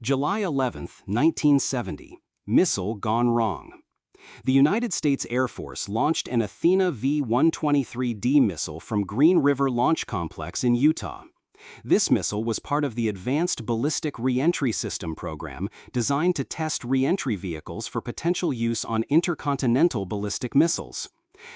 July 11, 1970. Missile gone wrong. The United States Air Force launched an Athena V-123D missile from Green River Launch Complex in Utah. This missile was part of the Advanced Ballistic Reentry System program designed to test reentry vehicles for potential use on intercontinental ballistic missiles.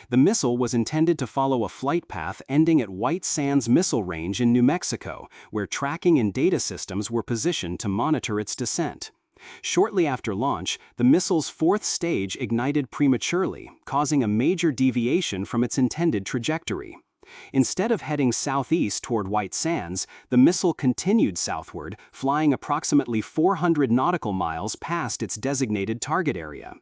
The missile was intended to follow a flight path ending at White Sands Missile Range in New Mexico, where tracking and data systems were positioned to monitor its descent. Shortly after launch, the missile's fourth stage ignited prematurely, causing a major deviation from its intended trajectory. Instead of heading southeast toward White Sands, the missile continued southward, flying approximately 400 nautical miles past its designated target area.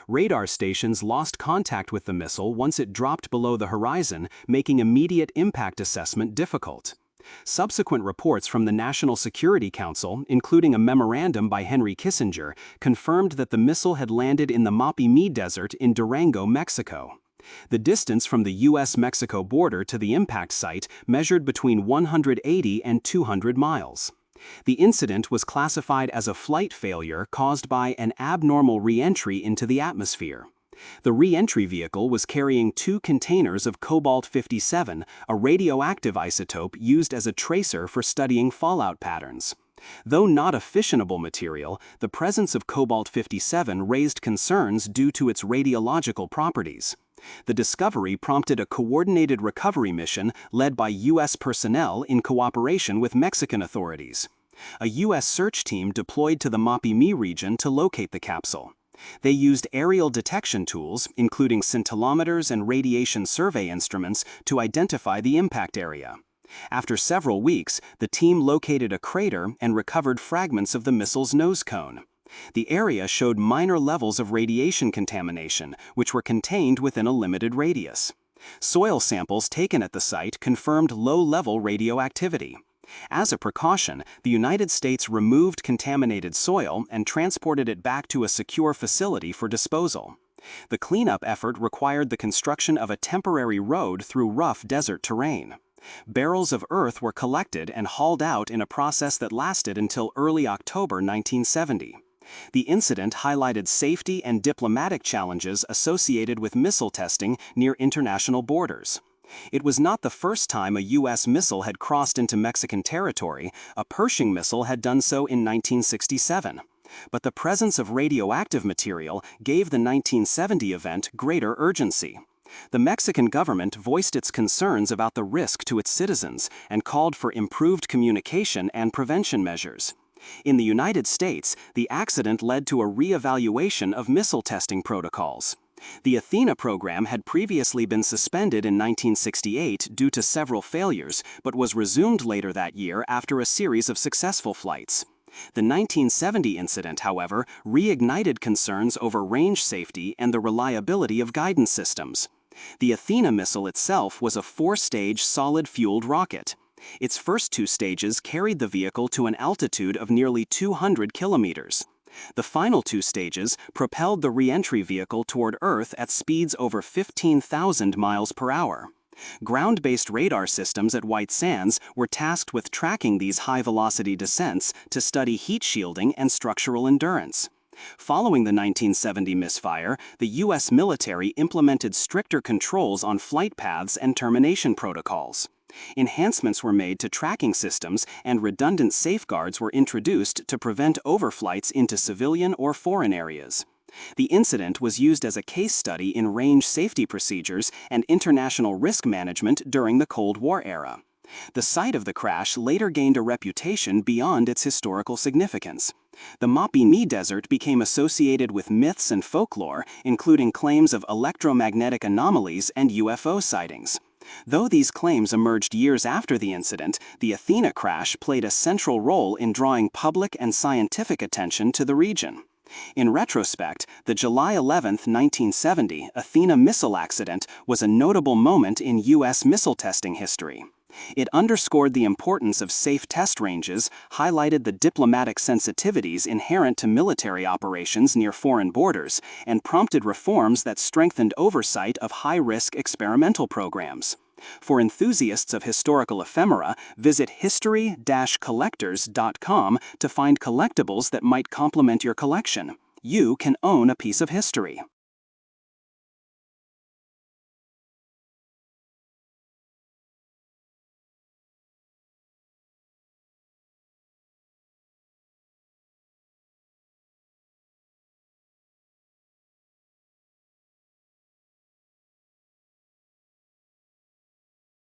Radar stations lost contact with the missile once it dropped below the horizon, making immediate impact assessment difficult. Subsequent reports from the National Security Council, including a memorandum by Henry Kissinger, confirmed that the missile had landed in the Mapimí Desert in Durango, Mexico. The distance from the U.S.-Mexico border to the impact site measured between 180 and 200 miles. The incident was classified as a flight failure caused by an abnormal re-entry into the atmosphere. The re-entry vehicle was carrying 2 containers of cobalt-57, a radioactive isotope used as a tracer for studying fallout patterns. Though not a fissionable material, the presence of cobalt-57 raised concerns due to its radiological properties. The discovery prompted a coordinated recovery mission led by U.S. personnel in cooperation with Mexican authorities. A U.S. search team deployed to the Mapimí region to locate the capsule. They used aerial detection tools, including scintillometers and radiation survey instruments, to identify the impact area. After several weeks, the team located a crater and recovered fragments of the missile's nose cone. The area showed minor levels of radiation contamination, which were contained within a limited radius. Soil samples taken at the site confirmed low-level radioactivity. As a precaution, the United States removed contaminated soil and transported it back to a secure facility for disposal. The cleanup effort required the construction of a temporary road through rough desert terrain. Barrels of earth were collected and hauled out in a process that lasted until early October 1970. The incident highlighted safety and diplomatic challenges associated with missile testing near international borders. It was not the first time a U.S. missile had crossed into Mexican territory. A Pershing missile had done so in 1967. But the presence of radioactive material gave the 1970 event greater urgency. The Mexican government voiced its concerns about the risk to its citizens and called for improved communication and prevention measures. In the United States, the accident led to a re-evaluation of missile testing protocols. The Athena program had previously been suspended in 1968 due to several failures, but was resumed later that year after a series of successful flights. The 1970 incident, however, reignited concerns over range safety and the reliability of guidance systems. The Athena missile itself was a 4-stage solid-fueled rocket. Its first 2 stages carried the vehicle to an altitude of nearly 200 kilometers. The final 2 stages propelled the re-entry vehicle toward Earth at speeds over 15,000 miles per hour. Ground-based radar systems at White Sands were tasked with tracking these high-velocity descents to study heat shielding and structural endurance. Following the 1970 misfire, the U.S. military implemented stricter controls on flight paths and termination protocols. Enhancements were made to tracking systems and redundant safeguards were introduced to prevent overflights into civilian or foreign areas. The incident was used as a case study in range safety procedures and international risk management during the Cold War era. The site of the crash later gained a reputation beyond its historical significance. The Mapimí Desert became associated with myths and folklore, including claims of electromagnetic anomalies and UFO sightings. Though these claims emerged years after the incident, the Athena crash played a central role in drawing public and scientific attention to the region. In retrospect, the July 11, 1970 Athena missile accident was a notable moment in U.S. missile testing history. It underscored the importance of safe test ranges, highlighted the diplomatic sensitivities inherent to military operations near foreign borders, and prompted reforms that strengthened oversight of high-risk experimental programs. For enthusiasts of historical ephemera, visit history-collectors.com to find collectibles that might complement your collection. You can own a piece of history.